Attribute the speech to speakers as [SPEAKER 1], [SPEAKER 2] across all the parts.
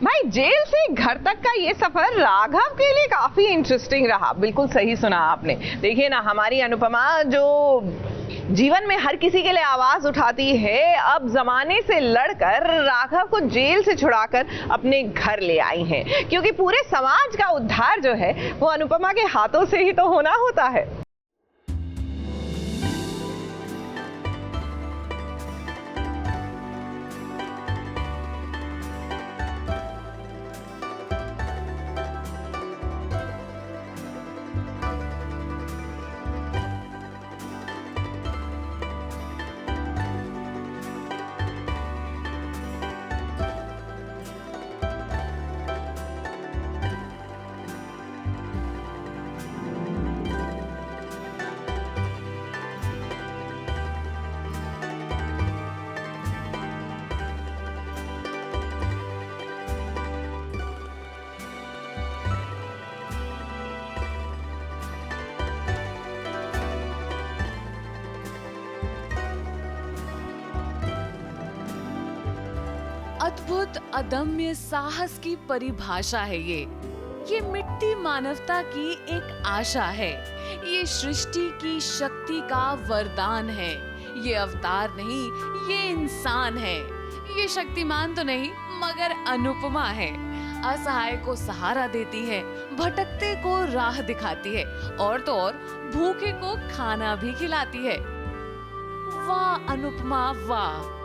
[SPEAKER 1] भाई जेल से घर तक का ये सफर राघव के लिए काफी इंटरेस्टिंग रहा। बिल्कुल सही सुना आपने। देखिए ना, हमारी अनुपमा जो जीवन में हर किसी के लिए आवाज उठाती है, अब जमाने से लड़कर राघव को जेल से छुड़ाकर अपने घर ले आई हैं, क्योंकि पूरे समाज का उद्धार जो है वो अनुपमा के हाथों से ही तो होना होता है।
[SPEAKER 2] अद्भुत अदम्य साहस की परिभाषा है ये मिट्टी मानवता की एक आशा है। ये सृष्टि की शक्ति का वरदान है। ये अवतार नहीं, ये इंसान है। ये शक्तिमान तो नहीं मगर अनुपमा है। असहाय को सहारा देती है, भटकते को राह दिखाती है और तो और भूखे को खाना भी खिलाती है। वाह अनुपमा वाह।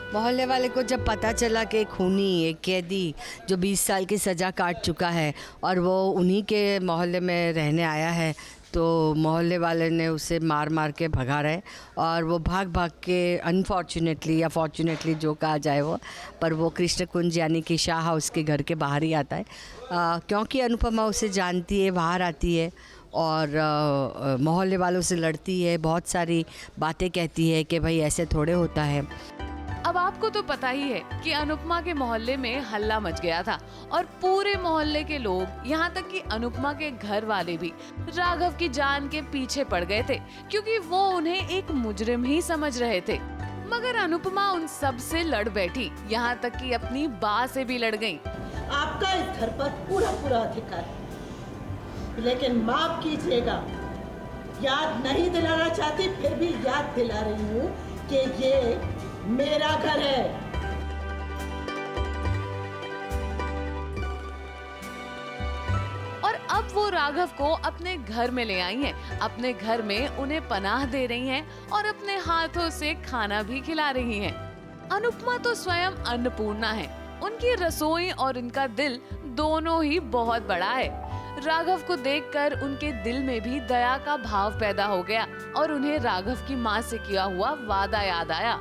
[SPEAKER 3] मोहल्ले वाले को जब पता चला कि खूनी एक कैदी जो 20 साल की सज़ा काट चुका है और वो उन्हीं के मोहल्ले में रहने आया है, तो मोहल्ले वाले ने उसे मार मार के भगा रहे और वो भाग भाग के अनफॉर्चुनेटली या फॉर्चुनेटली जो कहा जाए वो, पर वो कृष्ण कुंज यानी कि शाह हाउस के घर के बाहर ही आता है। क्योंकि अनुपमा उसे जानती है, बाहर आती है और मोहल्ले वालों से लड़ती है, बहुत सारी बातें कहती है कि भाई ऐसे थोड़े होता है।
[SPEAKER 2] अब आपको तो पता ही है कि अनुपमा के मोहल्ले में हल्ला मच गया था और पूरे मोहल्ले के लोग, यहाँ तक कि अनुपमा के घर वाले भी राघव की जान के पीछे पड़ गए थे, क्योंकि वो उन्हें एक मुजरिम ही समझ रहे थे। मगर अनुपमा उन सब से लड़ बैठी, यहाँ तक कि अपनी बा से भी लड़ गई।
[SPEAKER 4] आपका इस घर पर पूरा पूरा अधिकार है, लेकिन माफ कीजिएगा, याद नहीं दिलाना चाहती, फिर भी याद दिला रही हूँ कि ये मेरा घर है।
[SPEAKER 2] और अब वो राघव को अपने घर में ले आई हैं, अपने घर में उन्हें पनाह दे रही हैं और अपने हाथों से खाना भी खिला रही हैं। अनुपमा तो स्वयं अन्नपूर्णा है। उनकी रसोई और उनका दिल दोनों ही बहुत बड़ा है। राघव को देखकर उनके दिल में भी दया का भाव पैदा हो गया और उन्हें राघव की माँ से किया हुआ वादा याद आया।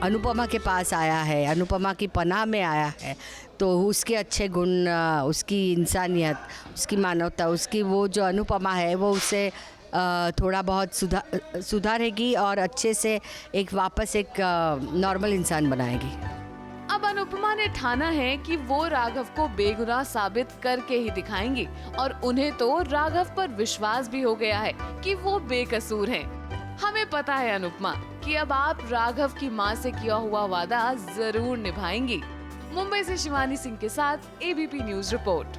[SPEAKER 3] अनुपमा के पास आया है, अनुपमा की पनाह में आया है, तो उसके अच्छे गुण, उसकी इंसानियत, उसकी मानवता, उसकी वो जो अनुपमा है वो उसे थोड़ा बहुत सुधारेगी और अच्छे से वापस एक नॉर्मल इंसान बनाएगी।
[SPEAKER 2] अब अनुपमा ने ठाना है कि वो राघव को बेगुनाह साबित करके ही दिखाएंगी और उन्हें तो राघव पर विश्वास भी हो गया है कि वो बेकसूर हैं। हमें पता है अनुपमा कि अब आप राघव की माँ से किया हुआ वादा जरूर निभाएंगी। मुंबई से शिवानी सिंह के साथ ABP news report.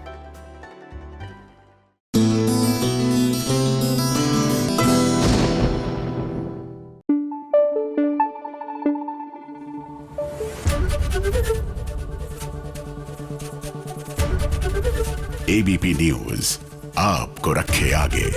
[SPEAKER 5] ABP news आपको रखे आगे।